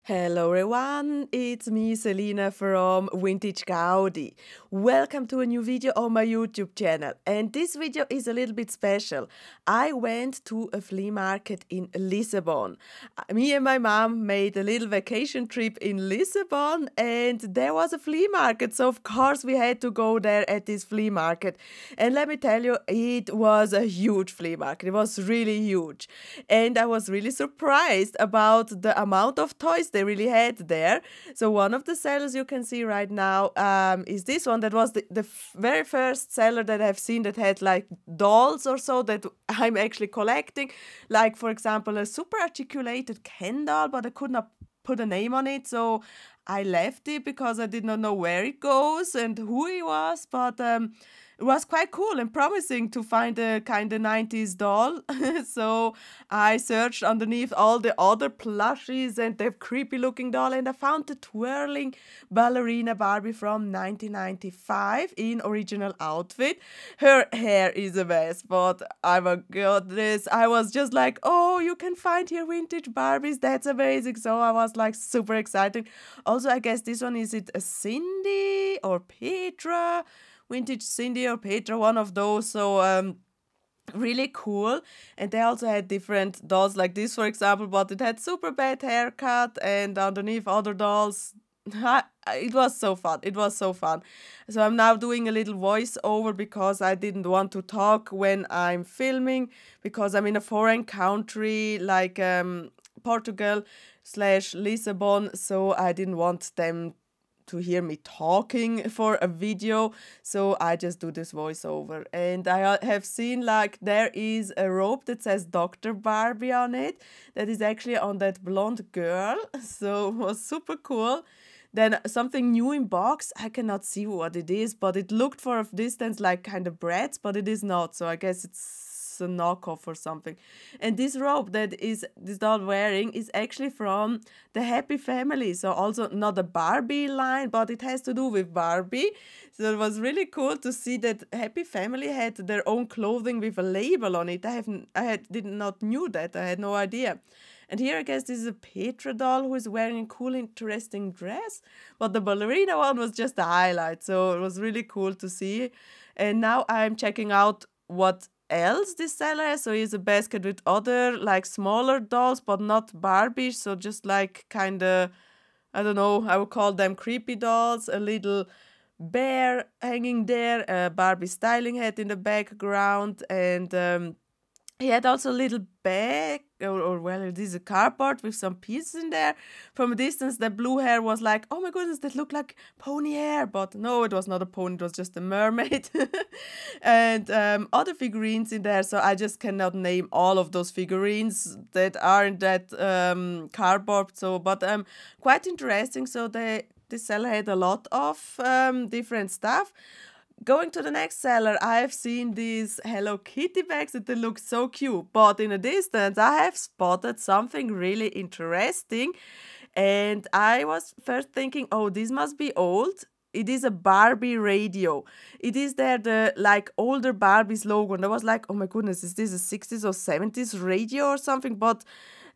Hello everyone, it's me Selina from Vintage Gaudi. Welcome to a new video on my YouTube channel, and this video is a little bit special. I went to a flea market in Lissabon. Me and my mom made a little vacation trip in Lissabon, and there was a flea market, so of course we had to go there at this flea market. And let me tell you, it was a huge flea market. It was really huge, and I was really surprised about the amount of toys they really had there. So one of the sellers you can see right now is this one. That was the very first seller that I've seen that had like dolls or so that I'm actually collecting. Like, for example, a super articulated Ken doll, but I could not put a name on it. So I left it because I did not know where it goes and who he was. But it was quite cool and promising to find a kind of 90s doll. So I searched underneath all the other plushies and the creepy looking doll, and I found the twirling ballerina Barbie from 1995 in original outfit. Her hair is a mess, but oh my goodness, I was just like, oh, you can find here vintage Barbies. That's amazing. So I was like super excited. Also, I guess this one, is it a Cindy or Petra? Vintage Cindy or Petra, one of those. So really cool. And they also had different dolls like this, for example, but it had super bad haircut, and underneath other dolls. It was so fun. It was so fun. So I'm now doing a little voiceover because I didn't want to talk when I'm filming, because I'm in a foreign country like Portugal / Lissabon. So I didn't want them to hear me talking for a video, so I just do this voiceover. And I have seen like there is a robe that says Dr. Barbie on it, that is actually on that blonde girl, so it was super cool. Then something new in box, I cannot see what it is, but it looked for a distance like kind of Bratz, but it is not, so I guess it's a knockoff or something. And this robe that is this doll wearing is actually from the Happy Family, so also not a Barbie line, but it has to do with Barbie. So it was really cool to see that Happy Family had their own clothing with a label on it. Did not knew that. I had no idea. And here I guess this is a Petra doll who is wearing a cool, interesting dress. But the ballerina one was just a highlight, so it was really cool to see. And now I'm checking out what else this seller has. So here's a basket with other like smaller dolls, but not Barbies. So just like kind of, I don't know, I would call them creepy dolls. A little bear hanging there, a Barbie styling head in the background, and he had also a little bag, or well, it is a cardboard with some pieces in there. From a distance, the blue hair was like, oh my goodness, that looked like pony hair. But no, it was not a pony, it was just a mermaid. And other figurines in there, so I just cannot name all of those figurines that are in that cardboard. So, but quite interesting. So this seller had a lot of different stuff. Going to the next seller, I have seen these Hello Kitty bags that they look so cute, but in a distance I have spotted something really interesting, and I was first thinking, oh, this must be old. It is a Barbie radio. It is there, the like older Barbie's logo, and I was like, oh my goodness, is this a 60s or 70s radio or something? But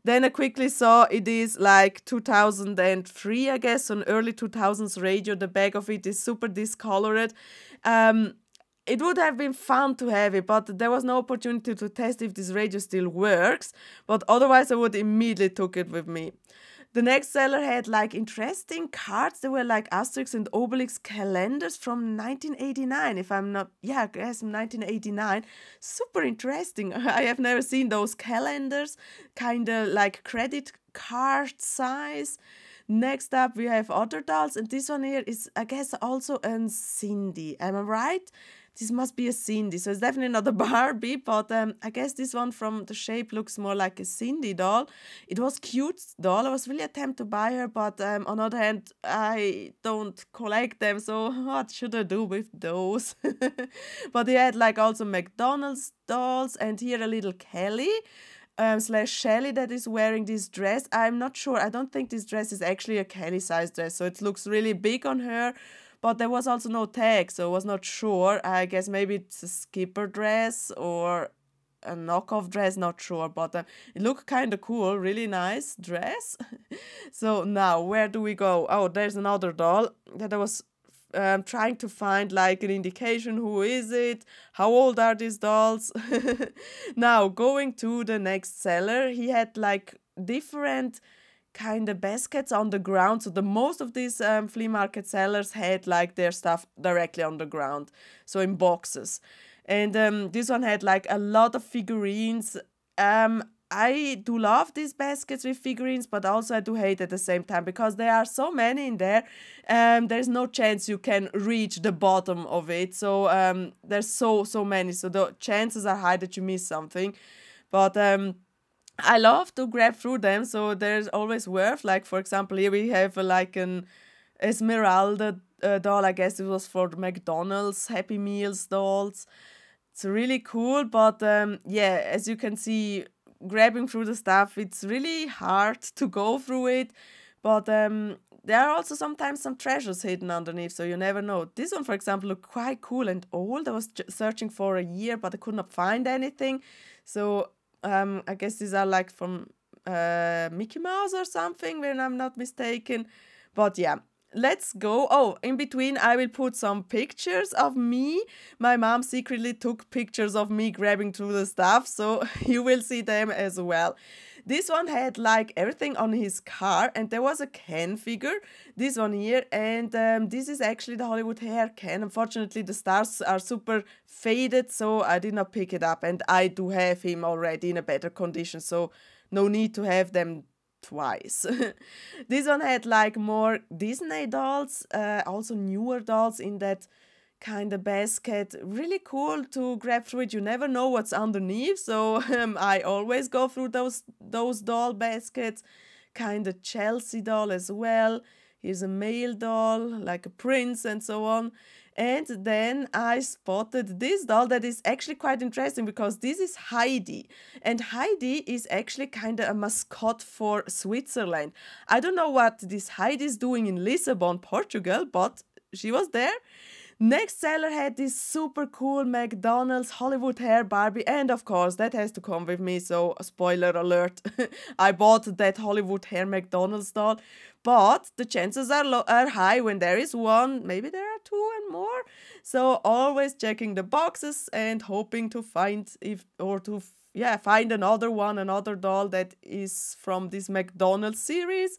then I quickly saw it is like 2003, I guess, an early 2000s radio. The back of it is super discolored. It would have been fun to have it, but there was no opportunity to test if this radio still works. But otherwise, I would immediately took it with me. The next seller had like interesting cards. They were like Asterix and Obelix calendars from 1989. If I'm not, yeah, I guess 1989. Super interesting. I have never seen those calendars, kind of like credit card size. Next up, we have other dolls, and this one here is, I guess, also a Cindy. Am I right? This must be a Cindy, so it's definitely not a Barbie, but I guess this one from the shape looks more like a Cindy doll. It was cute doll. I was really tempted to buy her, but on the other hand, I don't collect them, so what should I do with those? But he had like also McDonald's dolls, and here a little Kelly. / Shelly that is wearing this dress. I'm not sure. I don't think this dress is actually a Kelly size dress, so it looks really big on her. But there was also no tag, so I was not sure. I guess maybe it's a skipper dress, or a knockoff dress, not sure, but it looked kind of cool, really nice dress. So now, where do we go? Oh, there's another doll that I was trying to find like an indication. Who is it? How old are these dolls? Now, going to the next seller, he had like different kind of baskets on the ground. So the most of these flea market sellers had like their stuff directly on the ground, so in boxes. And this one had like a lot of figurines. I do love these baskets with figurines, but also I do hate at the same time because there are so many in there. There's no chance you can reach the bottom of it. So there's so many. So the chances are high that you miss something. But I love to grab through them. So there's always worth. Like for example, here we have like an Esmeralda doll. I guess it was for the McDonald's Happy Meals dolls. It's really cool. But yeah, as you can see, grabbing through the stuff, it's really hard to go through it, but there are also sometimes some treasures hidden underneath, so you never know. This one, for example, looked quite cool and old. I was searching for a year, but I could not find anything. So I guess these are like from Mickey Mouse or something, when I'm not mistaken. But yeah, let's go. Oh, in between I will put some pictures of me. My mom secretly took pictures of me grabbing through the stuff, so you will see them as well. This one had like everything on his car, and there was a Ken figure, this one here, and this is actually the Hollywood hair Ken. Unfortunately, the stars are super faded, so I did not pick it up, and I do have him already in a better condition, so no need to have them twice. This one had like more Disney dolls, also newer dolls in that kind of basket. Really cool to grab through it. You never know what's underneath, so I always go through those doll baskets. Kind of Chelsea doll as well. Here's a male doll, like a prince and so on. And then I spotted this doll that is actually quite interesting because this is Heidi. And Heidi is actually kind of a mascot for Switzerland. I don't know what this Heidi is doing in Lissabon, Portugal, but she was there. Next seller had this super cool McDonald's Hollywood hair Barbie, and of course that has to come with me, so spoiler alert, I bought that Hollywood hair McDonald's doll, but the chances are high when there is one, maybe there are two and more, so always checking the boxes and hoping to find find another doll that is from this McDonald's series.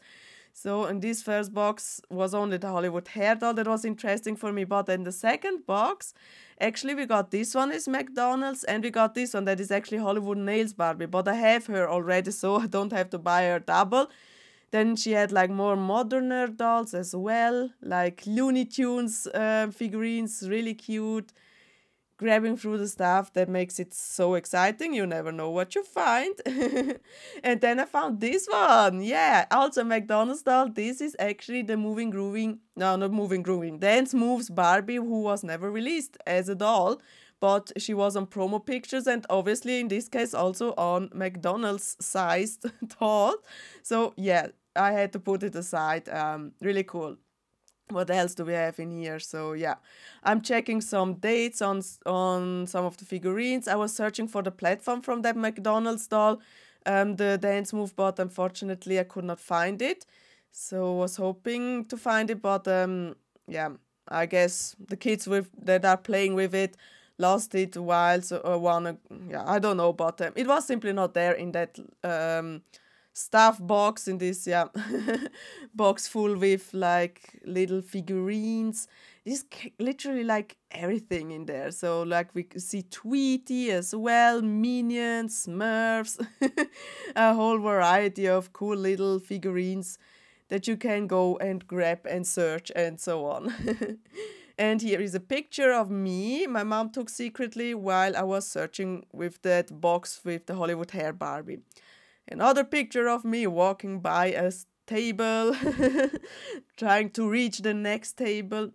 So in this first box was only the Hollywood hair doll that was interesting for me, but in the second box, actually we got this one is McDonald's, and we got this one that is actually Hollywood Nails Barbie, but I have her already, so I don't have to buy her double. Then she had like more moderner dolls as well, like Looney Tunes figurines, really cute. Grabbing through the stuff, that makes it so exciting. You never know what you find. And then I found this one. Yeah, also McDonald's doll. This is actually the Dance Moves Barbie, who was never released as a doll, but she was on promo pictures and obviously in this case also on McDonald's sized doll. So yeah, I had to put it aside. Really cool. What else do we have in here? So yeah, I'm checking some dates on some of the figurines. I was searching for the platform from that McDonald's doll, the dance move, but unfortunately I could not find it. So was hoping to find it, but yeah, I guess the kids that are playing with it lost it while I don't know, but it was simply not there in that stuff box, in this box full with like little figurines. There's literally like everything in there. So like we see Tweety as well, Minions, Smurfs, a whole variety of cool little figurines that you can go and grab and search and so on. And here is a picture of me my mom took secretly while I was searching with that box with the Hollywood hair Barbie. Another picture of me walking by a table, trying to reach the next table.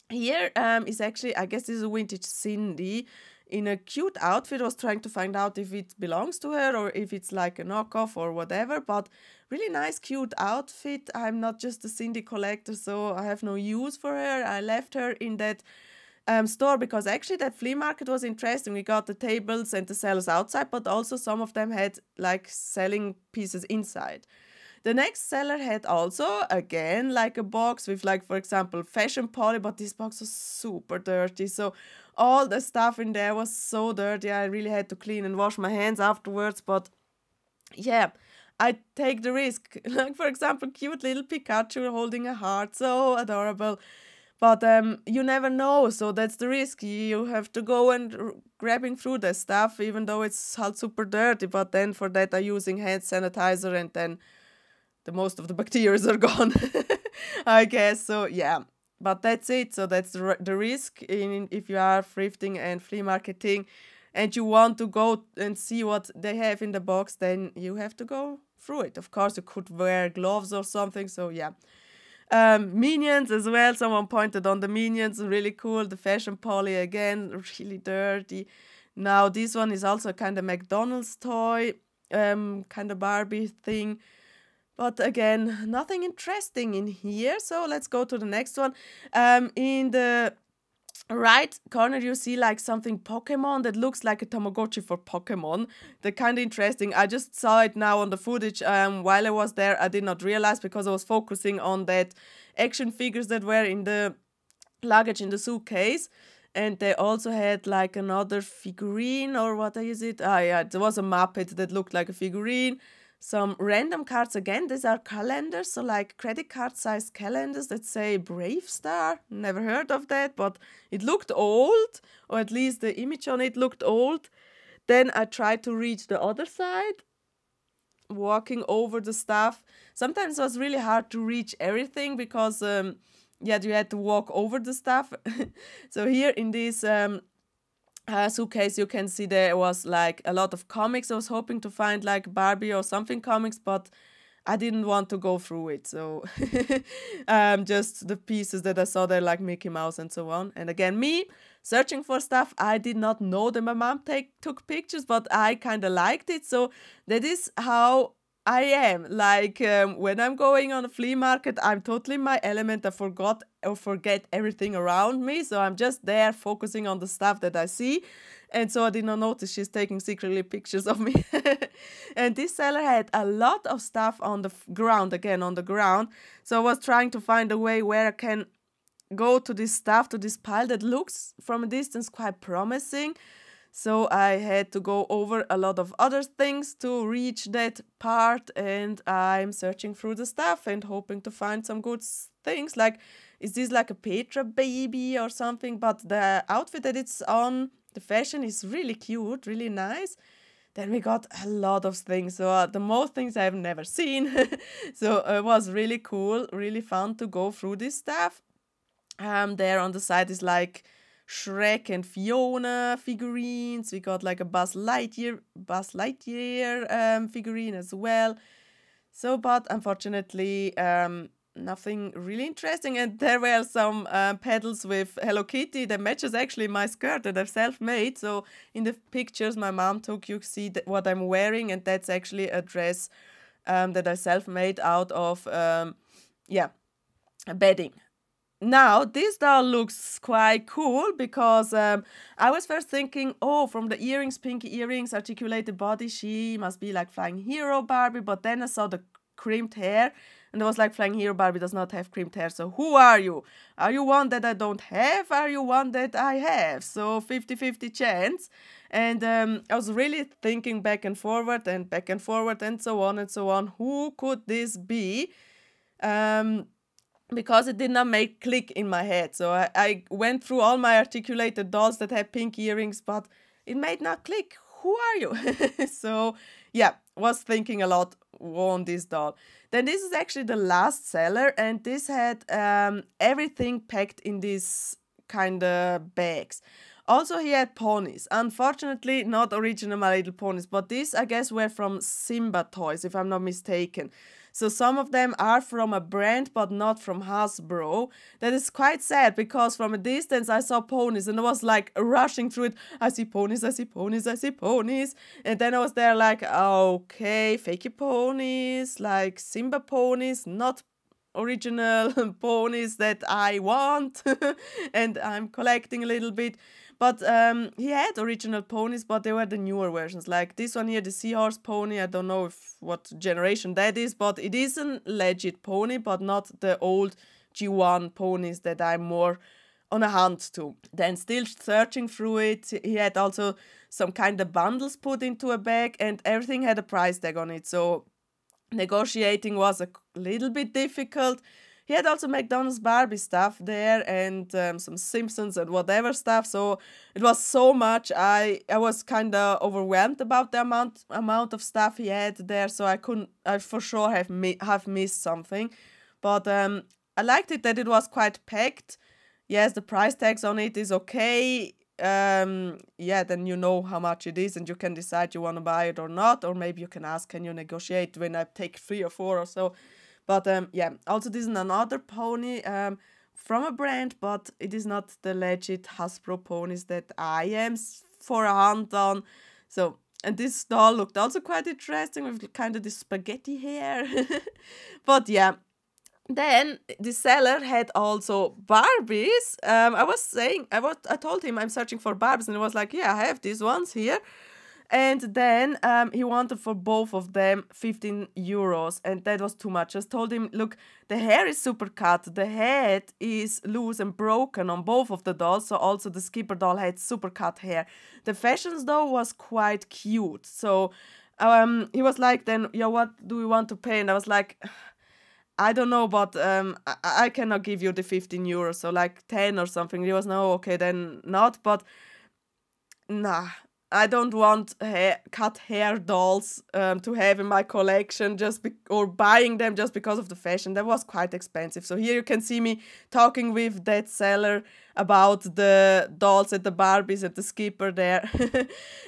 Here is actually, I guess this is a vintage Cindy in a cute outfit. I was trying to find out if it belongs to her or if it's like a knockoff or whatever, but really nice, cute outfit. I'm not just a Cindy collector, so I have no use for her. I left her in that store, because actually that flea market was interesting. We got the tables and the sellers outside, but also some of them had like selling pieces inside. The next seller had also, again, like a box with, like, for example, fashion poly, but this box was super dirty. So all the stuff in there was so dirty. I really had to clean and wash my hands afterwards. But yeah, I take the risk. Like, for example, cute little Pikachu holding a heart, so adorable. But you never know, so that's the risk. You have to go and grabbing through the stuff, even though it's super dirty. But then for that, I'm using hand sanitizer, and then the most of the bacteria are gone, I guess. So yeah, but that's it. So that's the risk in if you are thrifting and flea marketing, and you want to go and see what they have in the box, then you have to go through it. Of course, you could wear gloves or something. So yeah. Minions as well. Someone pointed on the Minions, really cool. The fashion poly again, really dirty. Now this one is also kind of McDonald's toy, kind of Barbie thing. But again, nothing interesting in here. So let's go to the next one. In the right corner, you see like something Pokemon that looks like a Tamagotchi for Pokemon. They're kind of interesting. I just saw it now on the footage. While I was there, I did not realize because I was focusing on that action figures that were in the luggage in the suitcase. And they also had like another figurine, or what is it? Ah, yeah, there was a Muppet that looked like a figurine. Some random cards again. These are calendars, so like credit card size calendars that say Brave Star. Never heard of that, but it looked old, or at least the image on it looked old. Then I tried to reach the other side, walking over the stuff. Sometimes it was really hard to reach everything because yeah, you had to walk over the stuff. So here in this suitcase, you can see there was like a lot of comics. I was hoping to find like Barbie or something comics, but I didn't want to go through it. So just the pieces that I saw there, like Mickey Mouse and so on. And again, me searching for stuff. I did not know that my mom took pictures, but I kind of liked it. So that is how I am. Like when I'm going on a flea market, I'm totally in my element. I forget everything around me. So I'm just there focusing on the stuff that I see. And so I did not notice she's taking secretly pictures of me. And this seller had a lot of stuff on the ground, again on the ground. So I was trying to find a way where I can go to this stuff, to this pile that looks from a distance quite promising. So I had to go over a lot of other things to reach that part, and I'm searching through the stuff and hoping to find some good things. Like, is this like a Petra baby or something? But the outfit that it's on, the fashion is really cute, really nice. Then we got a lot of things. So the most things I've never seen. So it was really cool, really fun to go through this stuff. There on the side is like Shrek and Fiona figurines. We got like a Buzz Lightyear figurine as well. So, but unfortunately, nothing really interesting. And there were some pedals with Hello Kitty that matches actually my skirt that I've self-made. So in the pictures my mom took, you see what I'm wearing, and that's actually a dress that I self-made out of bedding. Now, this doll looks quite cool because I was first thinking, oh, from the earrings, pinky earrings, articulated body, she must be like Flying Hero Barbie. But then I saw the crimped hair, and I was like, Flying Hero Barbie does not have crimped hair. So who are you? Are you one that I don't have? Are you one that I have? So 50-50 chance. And I was really thinking back and forward and so on and so on. Who could this be? Because it did not make click in my head. So I went through all my articulated dolls that had pink earrings, but it made not click. Who are you? So yeah, was thinking a lot on this doll. Then this is actually the last seller, and this had everything packed in these kind of bags. Also, he had ponies. Unfortunately, not original My Little Ponies, but these, I guess, were from Simba Toys, if I'm not mistaken. So some of them are from a brand, but not from Hasbro. That is quite sad, because from a distance I saw ponies and I was like rushing through it. I see ponies, I see ponies, I see ponies. And then I was there like, okay, fakey ponies, like Simba ponies, not original ponies that I want and I'm collecting a little bit. But he had original ponies, but they were the newer versions. Like this one here, the seahorse pony. I don't know what generation that is, but it is a legit pony, but not the old G1 ponies that I'm more on a hunt to. Then still searching through it, he had also some kind of bundles put into a bag, and everything had a price tag on it. So negotiating was a little bit difficult. He had also McDonald's Barbie stuff there and some Simpsons and whatever stuff. So it was so much. I was kind of overwhelmed about the amount of stuff he had there. So I for sure have missed something. But I liked it that it was quite packed. Yes, the price tags on it is okay. Yeah, then you know how much it is and you can decide you want to buy it or not. Or maybe you can ask, can you negotiate when I take 3 or 4 or so. But yeah, also this is another pony from a brand, but it is not the legit Hasbro ponies that I am for a hunt on. So, and this doll looked also quite interesting with kind of this spaghetti hair. But yeah, then the seller had also Barbies. I told him I'm searching for Barbies, and he was like, yeah, I have these ones here. And then he wanted for both of them 15 euros, and that was too much. I just told him, look, the hair is super cut, the head is loose and broken on both of the dolls, so also the Skipper doll had super cut hair. The fashions though was quite cute, so he was like, then, yeah, what do we want to pay? And I was like, I don't know, but I cannot give you the 15 euros, so like 10 or something. He was, no, okay, then not, but nah. I don't want cut hair dolls to have in my collection or buying them just because of the fashion. That was quite expensive. So here you can see me talking with that seller about the dolls and the Barbies and the Skipper there.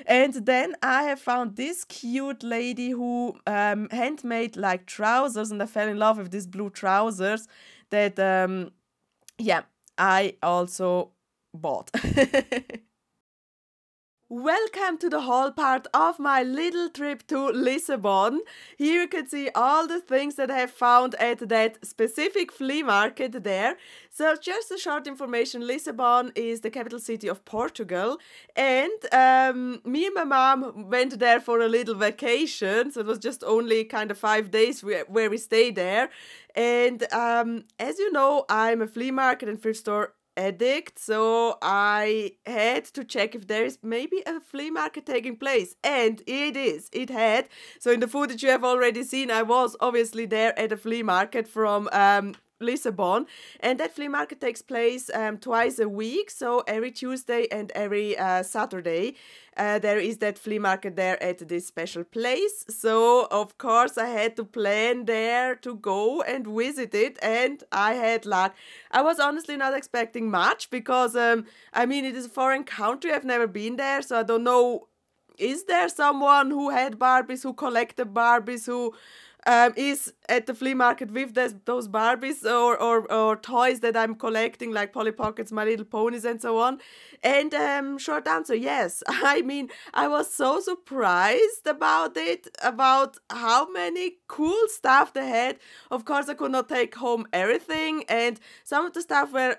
And then I have found this cute lady who handmade like trousers, and I fell in love with these blue trousers that, yeah, I also bought. Welcome to the haul part of my little trip to Lissabon. Here you can see all the things that I have found at that specific flea market there. So just a short information, Lissabon is the capital city of Portugal, and me and my mom went there for a little vacation. So it was just only kind of 5 days where we stayed there. And as you know, I'm a flea market and thrift store addict, so I had to check if there is maybe a flea market taking place, and it had. So in the footage you have already seen, I was obviously there at a flea market from Lissabon, and that flea market takes place twice a week, so every Tuesday and every Saturday there is that flea market there at this special place. So of course I had to plan there to go and visit it, and I had luck. I was honestly not expecting much because I mean, it is a foreign country, I've never been there, so I don't know, is there someone who had Barbies, who collected Barbies, who is at the flea market with those Barbies or toys that I'm collecting, like Polly Pockets, My Little Ponies and so on? And short answer, yes. I mean, I was so surprised about it, about how many cool stuff they had. Of course, I could not take home everything, and some of the stuff were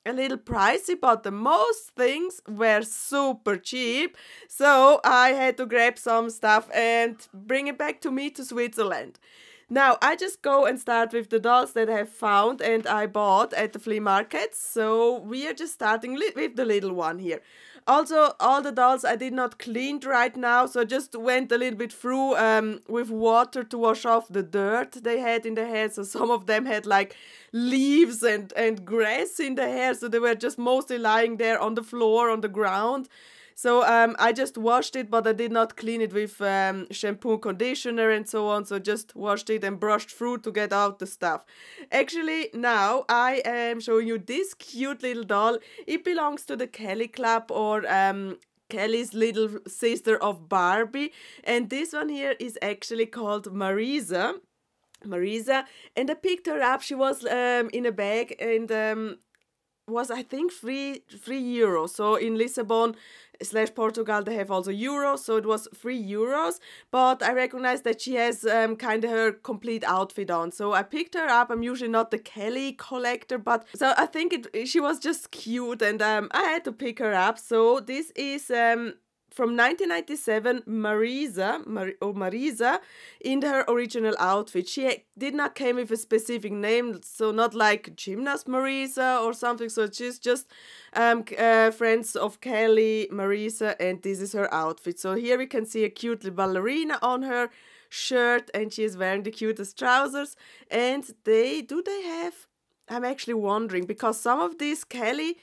a little pricey, but the most things were super cheap, so I had to grab some stuff and bring it back to Switzerland. Now I just go and start with the dolls that I have found and I bought at the flea market. So we are just starting with the little one here. Also, all the dolls I did not clean right now, so I just went a little bit through with water to wash off the dirt they had in the hair. So some of them had like leaves and grass in the hair, so they were just mostly lying there on the floor, on the ground. So I just washed it, but I did not clean it with shampoo, conditioner and so on. So just washed it and brushed through to get out the stuff. Actually, now I am showing you this cute little doll. It belongs to the Kelly Club, or Kelly's little sister of Barbie. And this one here is actually called Marisa, and I picked her up. She was in a bag, and was, I think, 3 euros. So in Lissabon / Portugal they have also euros, so it was 3 euros. But I recognized that she has kind of her complete outfit on, so I picked her up. I'm usually not the Kelly collector, but so I think she was just cute, and I had to pick her up. So this is from 1997, Marisa, in her original outfit. She did not came with a specific name, so not like Gymnast Marisa or something. So she's just friends of Kelly, Marisa, and this is her outfit. So here we can see a cute little ballerina on her shirt, and she is wearing the cutest trousers. And they have, I'm actually wondering, because some of these Kelly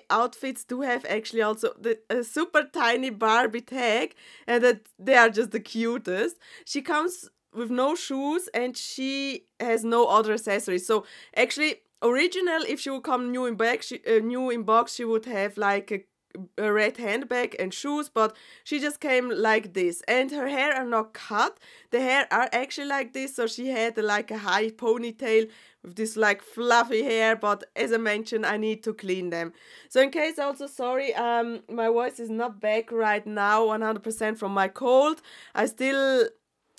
outfits do have actually also a super tiny Barbie tag, and that they are just the cutest. She comes with no shoes and she has no other accessories. So actually, original, if she would come new in box, she would have like a red handbag and shoes, but she just came like this, and her hair are not cut. The hair are actually like this, so she had like a high ponytail with this like fluffy hair, but as I mentioned, I need to clean them. So in case, also sorry, my voice is not back right now 100% from my cold. I still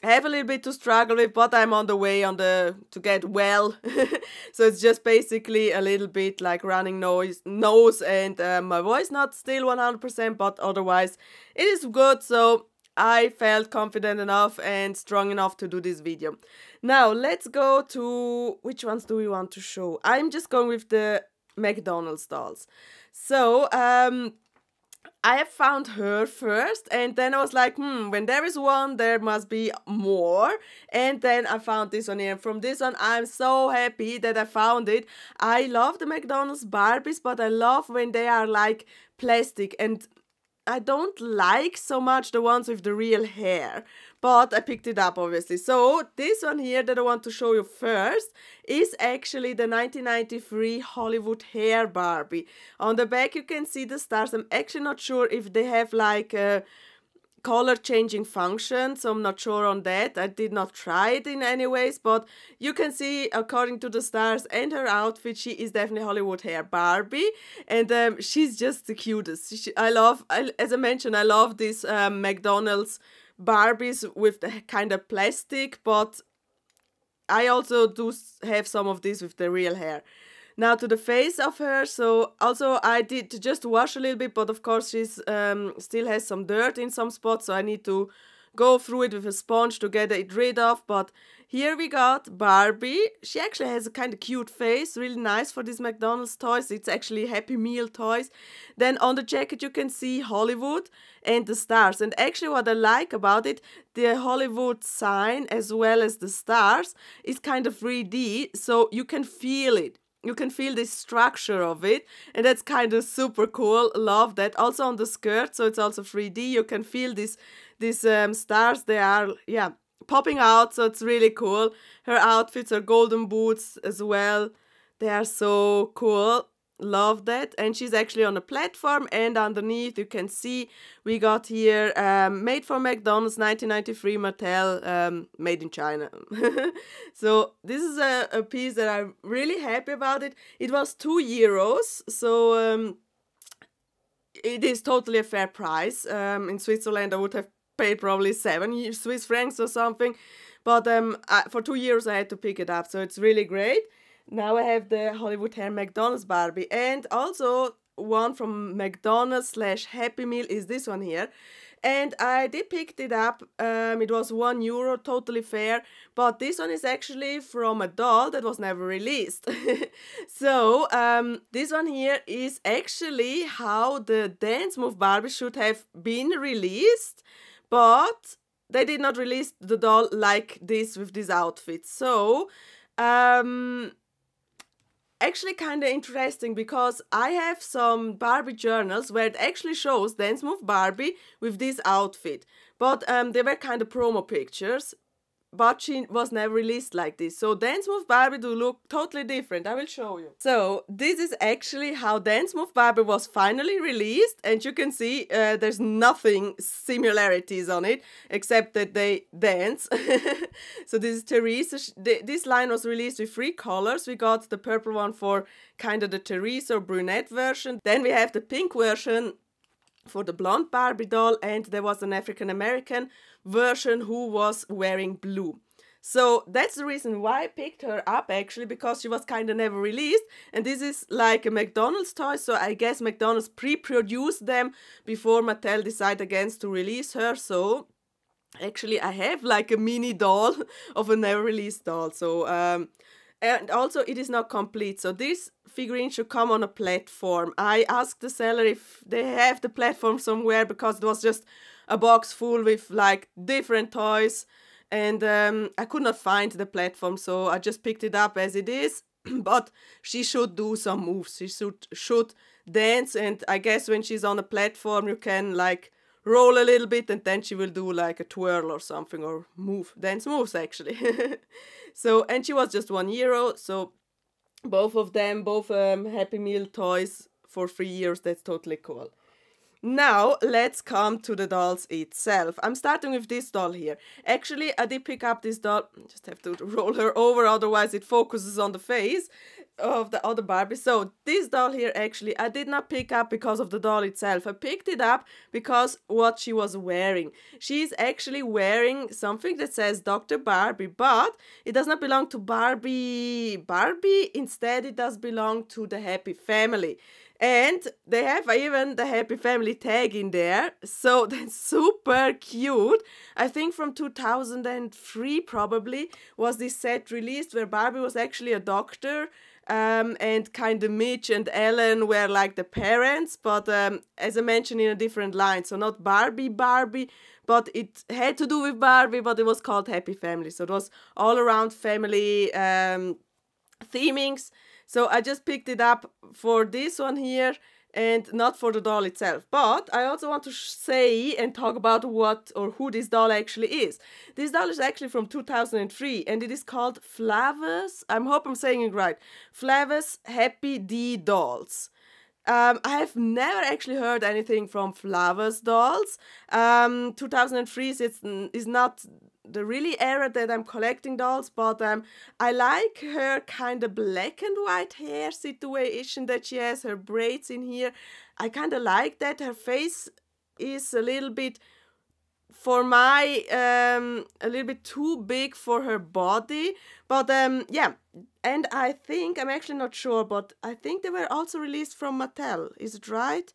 have a little bit to struggle with, but I'm on the way to get well. So it's just basically a little bit like running nose, and my voice not still 100%, but otherwise it is good. So I felt confident enough and strong enough to do this video. Now let's go to, which ones do we want to show? I'm just going with the McDonald's dolls. So I have found her first, and then I was like, when there is one, there must be more. And then I found this one here. And from this one, I'm so happy that I found it. I love the McDonald's Barbies, but I love when they are like plastic, and I don't like so much the ones with the real hair, but I picked it up obviously. So this one here that I want to show you first is actually the 1993 Hollywood hair Barbie. On the back you can see the stars. I'm actually not sure if they have like a color changing function, so I'm not sure on that. I did not try it in any ways, but you can see according to the stars and her outfit, she is definitely Hollywood hair Barbie, and she's just the cutest. As I mentioned, I love these McDonald's Barbies with the kind of plastic, but I also do have some of these with the real hair. Now to the face of her, so also I did just wash a little bit, but of course she's still has some dirt in some spots, so I need to go through it with a sponge to get it rid of. But here we got Barbie. She actually has a kind of cute face, really nice for these McDonald's toys. It's actually Happy Meal toys. Then on the jacket you can see Hollywood and the stars. And actually what I like about it, the Hollywood sign as well as the stars is kind of 3D, so you can feel it. You can feel the structure of it, and that's kind of super cool. Love that. Also on the skirt, so it's also 3D. You can feel these stars. They are, yeah, popping out, so it's really cool. Her outfits, her golden boots as well. They are so cool. Love that. And she's actually on a platform, and underneath you can see we got here made for McDonald's 1993 Mattel, made in China. So this is a piece that I'm really happy about. It was 2 euros, so it is totally a fair price. In Switzerland I would have paid probably 7 Swiss francs or something, but for 2 euros I had to pick it up, so it's really great. Now I have the Hollywood hair McDonald's Barbie, and also one from McDonald's / Happy Meal is this one here. And I did pick it up. It was €1, totally fair. But this one is actually from a doll that was never released. So this one here is actually how the Dance Move Barbie should have been released, but they did not release the doll like this with this outfit. So actually kind of interesting, because I have some Barbie journals where it actually shows Dance Move Barbie with this outfit, but they were kind of promo pictures. but she was never released like this. So Dance Move Barbie do look totally different. I will show you. So this is actually how Dance Move Barbie was finally released, and you can see there's nothing similarities on it except that they dance. So this is Teresa. This line was released with 3 colors. We got the purple one for kind of the Teresa or brunette version. Then we have the pink version for the blonde Barbie doll, and there was an African American version who was wearing blue. So that's the reason why I picked her up, actually, because she was kind of never released, and this is like a McDonald's toy, so I guess McDonald's pre-produced them before Mattel decided against to release her. So actually I have like a mini doll of a never released doll. So and also it is not complete, so this figurine should come on a platform. I asked the seller if they have the platform somewhere, because it was just a box full with like different toys, and I could not find the platform, so I just picked it up as it is. But she should do some moves. She should dance, and I guess when she's on a platform you can like roll a little bit, and then she will do like a twirl or something, or dance moves actually. So, and she was just €1, so both of them, both Happy Meal toys for 3 years. That's totally cool. Now let's come to the dolls itself. I'm starting with this doll here. Actually, I did pick up this doll. Just have to roll her over, otherwise it focuses on the face of the other Barbie. So this doll here, actually, I did not pick up because of the doll itself. I picked it up because what she was wearing. She's actually wearing something that says Dr. Barbie, but it does not belong to Barbie. Instead, it does belong to the Happy Family. And they have even the Happy Family tag in there, so that's super cute. I think from 2003 probably was this set released, where Barbie was actually a doctor, and kind of Mitch and Ellen were like the parents, but as I mentioned, in a different line. So not Barbie, but it had to do with Barbie, but it was called Happy Family. So it was all around family themings. So I just picked it up for this one here, and not for the doll itself. But I also want to say and talk about what or who this doll actually is. This doll is actually from 2003, and it is called Flavus. I hope I'm saying it right. Flavus Happy D Dolls. I have never actually heard anything from Flavus dolls. 2003 is not the really era that I'm collecting dolls, but I like her kind of black and white hair situation that she has, her braids in here. I kind of like that. Her face is a little bit, for my, a little bit too big for her body, but yeah. And I think, I'm actually not sure, but I think they were also released from Mattel. Is it right?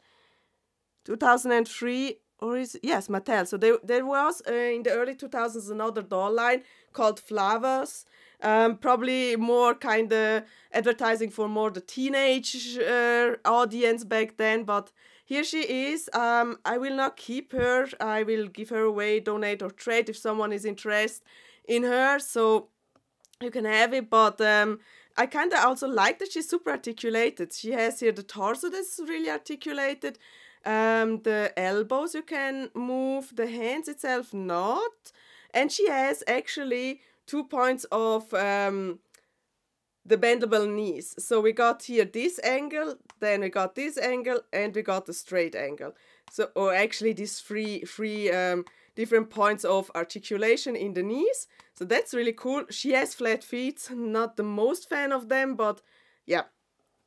2003, or is it? Yes, Mattel. So there was in the early 2000s another doll line called Flavus. Probably more kind of advertising for more the teenage audience back then, but here she is. I will not keep her. I will give her away, donate, or trade if someone is interested in her. So you can have it, but I kind of also like that she's super articulated. She has here the torso that's really articulated. The elbows you can move, the hands itself not. And she has actually 2 points of the bendable knees. So we got here this angle, then we got this angle, and we got the straight angle. So, or actually these three different points of articulation in the knees. So that's really cool. She has flat feet, not the most fan of them, but yeah.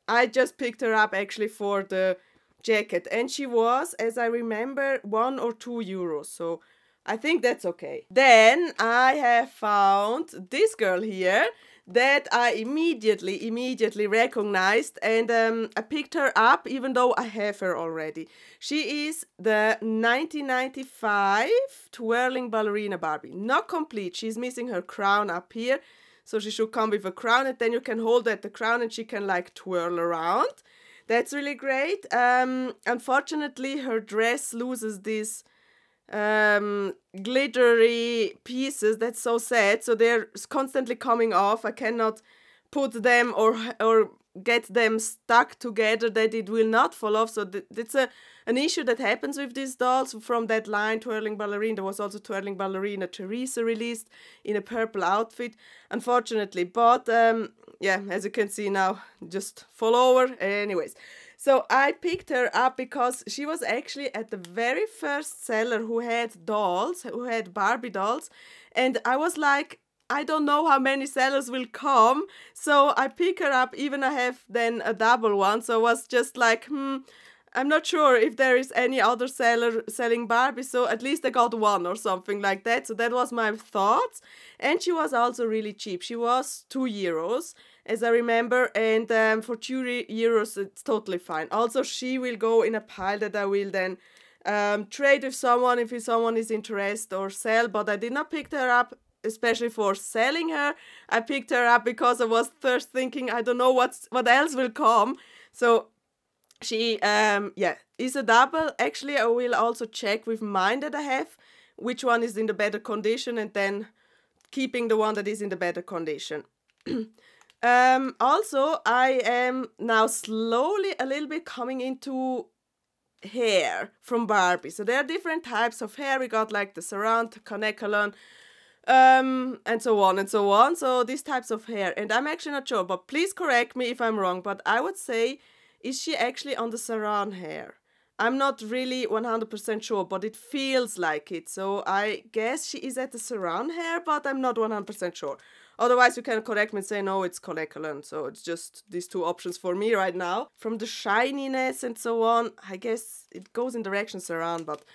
I just picked her up actually for the jacket, and she was, as I remember, €1 or €2. So I think that's okay. Then I have found this girl here that I immediately recognized, and I picked her up even though I have her already. She is the 1995 twirling ballerina Barbie. Not complete. She's missing her crown up here, so she should come with a crown, and then you can hold at the crown and she can like twirl around. That's really great. Unfortunately, her dress loses these glittery pieces. That's so sad. So they're constantly coming off. I cannot put them or get them stuck together that it will not fall off. So that's an issue that happens with these dolls. From that line, Twirling Ballerina, there was also Twirling Ballerina Teresa released in a purple outfit, unfortunately. But yeah, as you can see now, just fall over. Anyways, so I picked her up because she was actually at the very first seller who had dolls, who had Barbie dolls. And I was like, I don't know how many sellers will come, so I pick her up, even I have then a double one, so I was just like, I'm not sure if there is any other seller selling Barbie, so at least I got one or something like that, so that was my thoughts. And she was also really cheap. She was €2, as I remember, and for €2 it's totally fine. Also, she will go in a pile that I will then trade with someone if someone is interested or sell, but I did not pick her up especially for selling her. I picked her up because I was first thinking, I don't know what else will come. So she is a double. Actually, I will also check with mine that I have which one is in the better condition, and then keeping the one that is in the better condition. Also, I am now slowly a little bit coming into hair from Barbie. So there are different types of hair. We got like the surround, Kanekalon, and so on and so on. So these types of hair, and I'm actually not sure, but please correct me if I'm wrong, but I would say, is she actually on the saran hair? I'm not really 100% sure, but it feels like it. So I guess she is at the saran hair, but I'm not 100% sure. Otherwise, you can correct me and say, no, it's Kanekalon. So it's just these two options for me right now. From the shininess and so on, I guess it goes in direction saran, but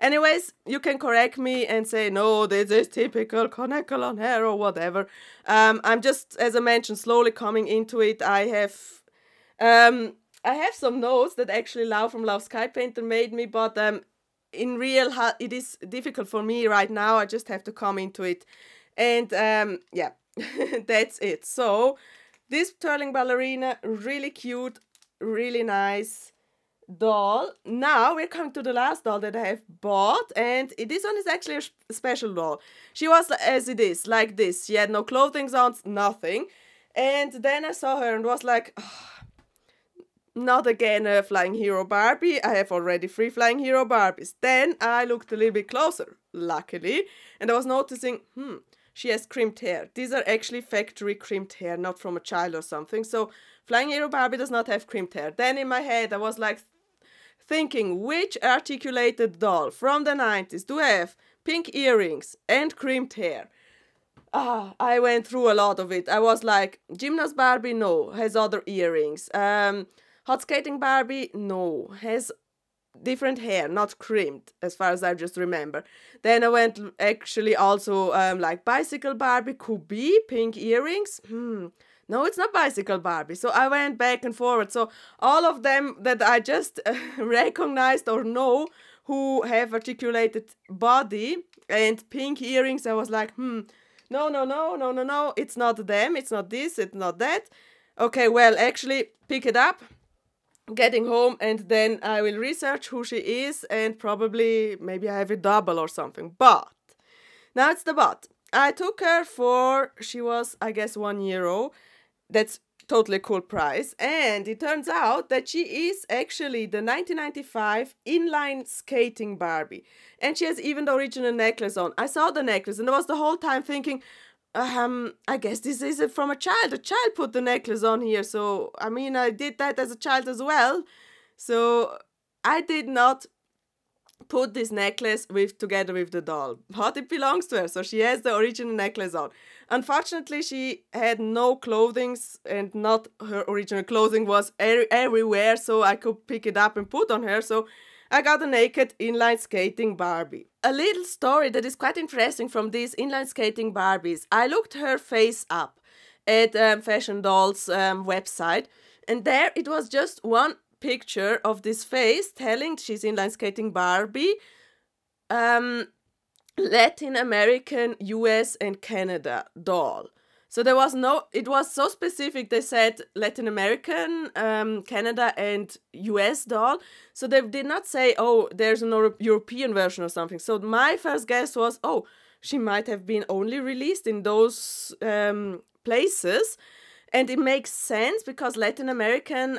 anyways, you can correct me and say, no, this is typical Kanekalon hair or whatever. I'm just, as I mentioned, slowly coming into it. I have some notes that actually Lau from Lau Sky Painter made me, but in real, it is difficult for me right now. I just have to come into it. And yeah, that's it. So this Twirling Ballerina, really cute, really nice doll. Now we're coming to the last doll that I have bought, and this one is actually a special doll. She was as it is, like this. She had no clothing on, nothing. And then I saw her and was like, oh, not again a Flying Hero Barbie. I have already 3 Flying Hero Barbies. Then I looked a little bit closer, luckily, and I was noticing, she has crimped hair. These are actually factory crimped hair, not from a child or something. So Flying Hero Barbie does not have crimped hair. Then in my head I was like thinking, which articulated doll from the 90s do have pink earrings and crimped hair? I went through a lot of it. I was like, Gymnast Barbie, no, has other earrings. Hot Skating Barbie, no, has different hair, not crimped, as far as I just remember. Then I went actually also like Bicycle Barbie, could be pink earrings. No, it's not Bicycle Barbie. So I went back and forward. So all of them that I just recognized or know who have articulated body and pink earrings, I was like, no, it's not them, it's not this, it's not that. Okay, well, actually, pick it up, getting home, and then I will research who she is, and probably maybe I have a double or something. But now it's the but. I took her for, she was, I guess, €1. That's totally cool price. And it turns out that she is actually the 1995 inline skating Barbie. And she has even the original necklace on. I saw the necklace and I was the whole time thinking, I guess this is it from a child. A child put the necklace on here. So, I mean, I did that as a child as well. So, I did not put this necklace together with the doll, but it belongs to her, so she has the original necklace on. Unfortunately, she had no clothing, and not her original clothing was everywhere, so I could pick it up and put on her. So I got a naked inline skating Barbie. A little story that is quite interesting from these inline skating Barbies. I looked her face up at Fashion Doll's website, and there it was just one picture of this face telling she's inline skating Barbie, Latin American, US and Canada doll. So there was no, it was so specific, they said Latin American, Canada and US doll. So they did not say, oh, there's an European version or something. So my first guess was, oh, she might have been only released in those places. And it makes sense because Latin American,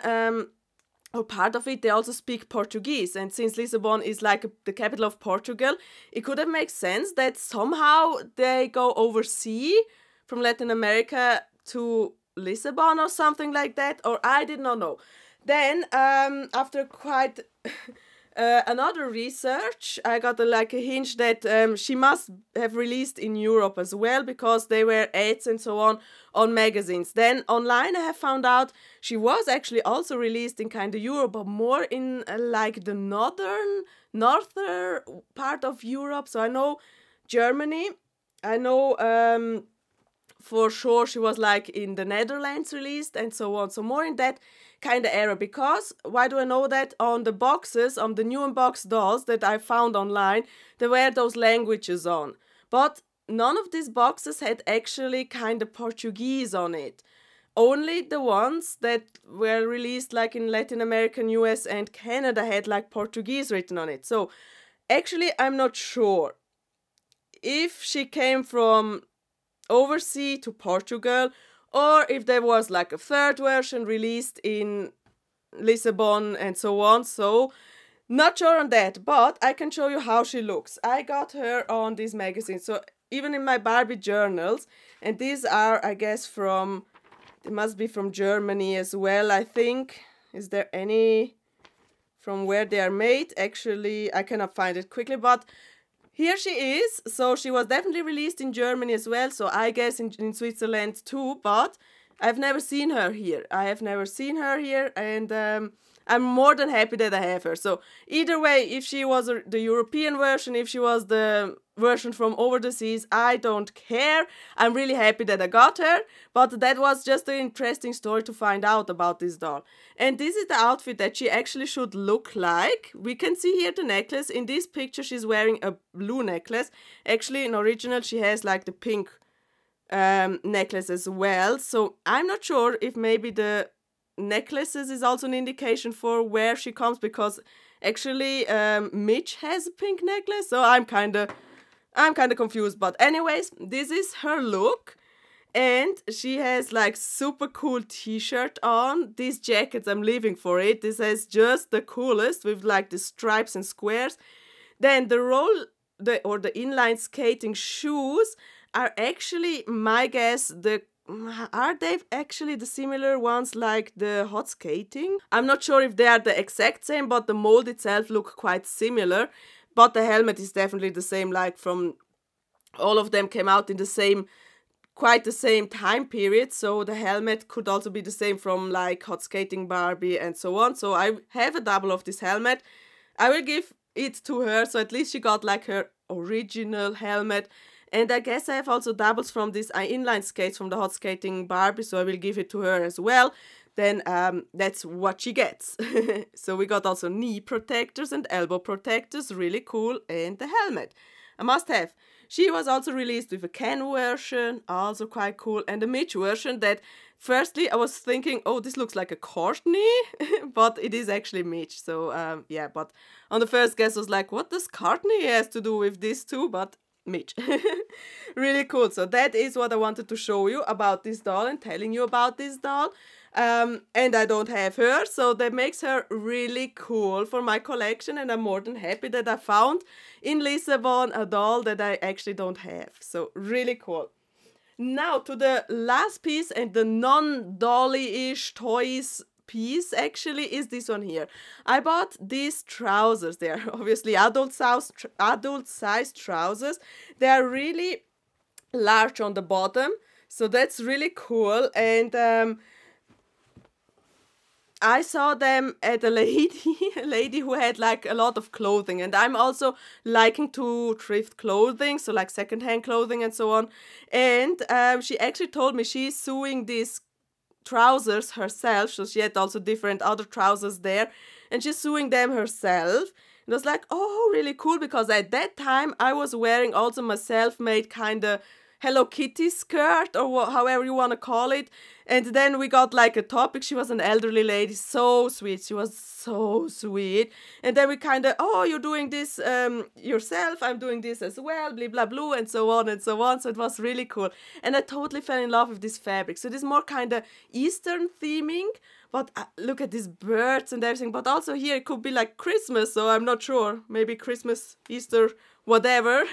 or part of it, they also speak Portuguese. And since Lissabon is like the capital of Portugal, it could have made sense that somehow they go overseas from Latin America to Lissabon or something like that. Or I did not know. Then, after quite another research, I got a hint that she must have released in Europe as well, because there were ads and so on magazines. Then online I have found out she was actually also released in kind of Europe, but more in like the northern part of Europe. So I know Germany, I know for sure she was like in the Netherlands released and so on. So more in that kind of era. Because why do I know that? On the boxes, on the new unboxed dolls that I found online, there were those languages on. But none of these boxes had actually kind of Portuguese on it. Only the ones that were released like in Latin America, US and Canada had like Portuguese written on it. So actually I'm not sure if she came from overseas to Portugal, or if there was like a third version released in Lissabon and so on. So not sure on that, but I can show you how she looks. I got her on this magazine, so even in my Barbie journals, and these are, I guess, they must be from Germany as well, I think. Is there any from where they are made? Actually, I cannot find it quickly, but here she is. So she was definitely released in Germany as well. So I guess in Switzerland too. But I've never seen her here. And I'm more than happy that I have her. So either way, if she was the European version, if she was the version from over the seas, I don't care. I'm really happy that I got her. But that was just an interesting story to find out about this doll. And this is the outfit that she actually should look like. We can see here the necklace. In this picture, she's wearing a blue necklace. Actually, in original, she has like the pink necklace as well. So I'm not sure if maybe the necklaces is also an indication for where she comes, because actually Mitch has a pink necklace. So I'm kind of confused. But anyways, this is her look. And she has like super cool t-shirt on. These jackets, I'm living for it. This is just the coolest with like the stripes and squares. Then the inline skating shoes are actually, my guess, are they actually the similar ones like the hot skating? I'm not sure if they are the exact same, but the mold itself look quite similar. But the helmet is definitely the same, like from all of them came out in quite the same time period. So the helmet could also be the same from like hot skating Barbie and so on. So I have a double of this helmet. I will give it to her, so at least she got like her original helmet. And I guess I have also doubles from this inline skates from the hot skating Barbie, so I will give it to her as well. Then that's what she gets. So we got also knee protectors and elbow protectors, really cool, and the helmet. A must have. She was also released with a Ken version, also quite cool, and a Mitch version that firstly I was thinking, oh, this looks like a Courtney, but it is actually Mitch. So yeah, but on the first guess I was like, what does Courtney has to do with this too? But Mitch. Really cool. So that is what I wanted to show you about this doll and telling you about this doll. And I don't have her, so that makes her really cool for my collection, and I'm more than happy that I found in Lissabon a doll that I actually don't have. So really cool. Now to the last piece, and the non-dolly-ish toys piece actually is this one here. I bought these trousers. They are obviously adult size trousers. They are really large on the bottom, so that's really cool. And I saw them at a lady who had like a lot of clothing, and I'm also liking to thrift clothing, so like secondhand clothing and so on. And she actually told me she's sewing these trousers herself, so she had also different other trousers there, and she's sewing them herself. It was like, oh, really cool, because at that time I was wearing also my self-made kind of Hello Kitty skirt, or however you want to call it. And then we got like a topic. She was an elderly lady, so sweet. She was so sweet. And then we kind of, oh, you're doing this yourself. I'm doing this as well, blah, blah, blah, and so on and so on. So it was really cool. And I totally fell in love with this fabric. So this more kind of Eastern theming. But look at these birds and everything. But also here it could be like Christmas. So I'm not sure. Maybe Christmas, Easter, whatever.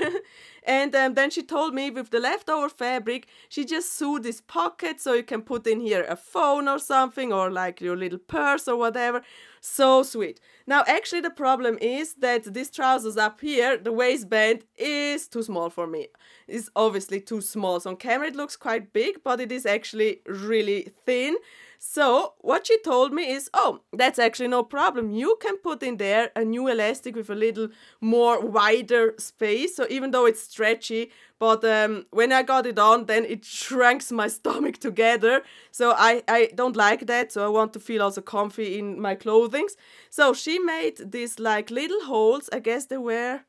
And then she told me with the leftover fabric, she just sewed this pocket so you can put in here a phone or something, or like your little purse or whatever. So sweet. Now actually the problem is that these trousers up here, the waistband is too small for me. It's obviously too small. So on camera it looks quite big, but it is actually really thin. So what she told me is, oh, that's actually no problem. You can put in there a new elastic with a little more wider space. So even though it's stretchy, but when I got it on, then it shrinks my stomach together. So I don't like that. So I want to feel also comfy in my clothing. So she made these like little holes. I guess they were,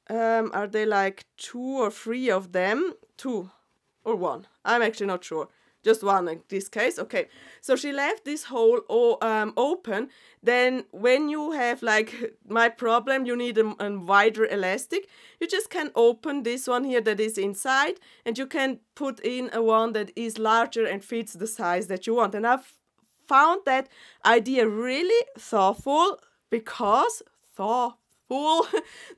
are they like 2 or 3 of them? 2 or 1. I'm actually not sure. Just one in this case. Okay, so she left this hole open. Then when you have like my problem, you need a wider elastic. You just can open this one here that is inside, and you can put in a one that is larger and fits the size that you want. And I've found that idea really thoughtful, because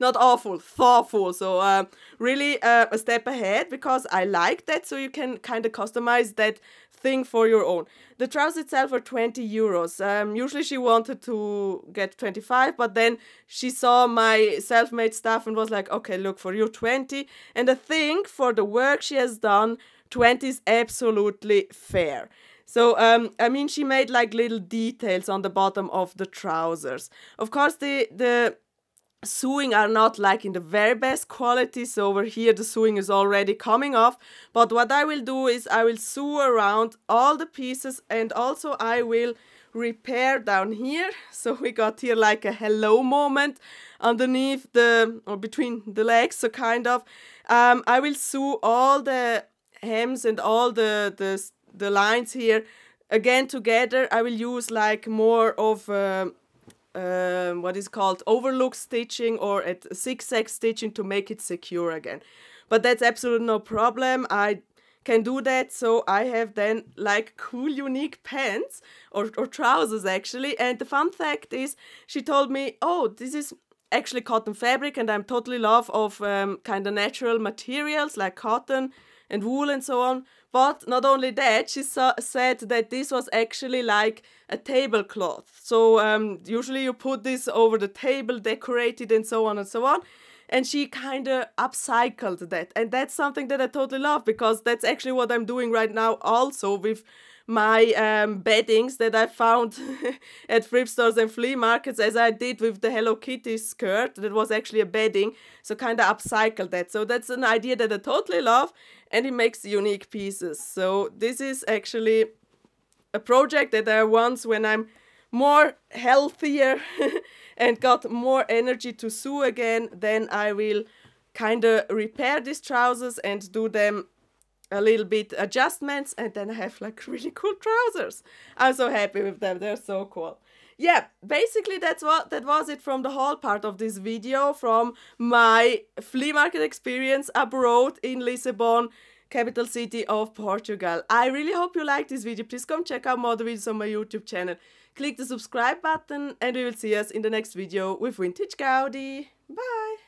not awful, thoughtful. So really a step ahead, because I like that. So you can kind of customize that thing for your own. The trousers itself are 20 euros. Usually she wanted to get 25, but then she saw my self-made stuff and was like, okay, look, for you 20. And I think for the work she has done, 20 is absolutely fair. So, I mean, she made like little details on the bottom of the trousers. Of course, the sewing are not like in the very best quality, so over here the sewing is already coming off. But what I will do is I will sew around all the pieces, and also I will repair down here. So we got here like a hello moment underneath or between the legs, so kind of. I will sew all the hems and all the lines here again together. I will use like more of what is called overlook stitching or at zigzag stitching to make it secure again. But that's absolutely no problem. I can do that. So I have then like cool unique pants or trousers actually. And the fun fact is, she told me, oh, this is actually cotton fabric, and I'm totally love of kind of natural materials like cotton and wool and so on. But not only that, she said that this was actually like a tablecloth. So usually you put this over the table, decorate it and so on and so on. And she kind of upcycled that. And that's something that I totally love, because that's actually what I'm doing right now also with my beddings that I found at thrift stores and flea markets, as I did with the Hello Kitty skirt that was actually a bedding. So kind of upcycle that. So that's an idea that I totally love, and it makes unique pieces. So this is actually a project that I want when I'm more healthier and got more energy to sew again. Then I will kind of repair these trousers and do them a little bit adjustments, and then I have like really cool trousers. I'm so happy with them. They're so cool. Yeah, basically that was it from the haul part of this video, from my flea market experience abroad in Lissabon, capital city of Portugal. I really hope you liked this video. Please come check out more of the videos on my YouTube channel. Click the subscribe button, and we will see us in the next video with Vintage Gaudi. Bye!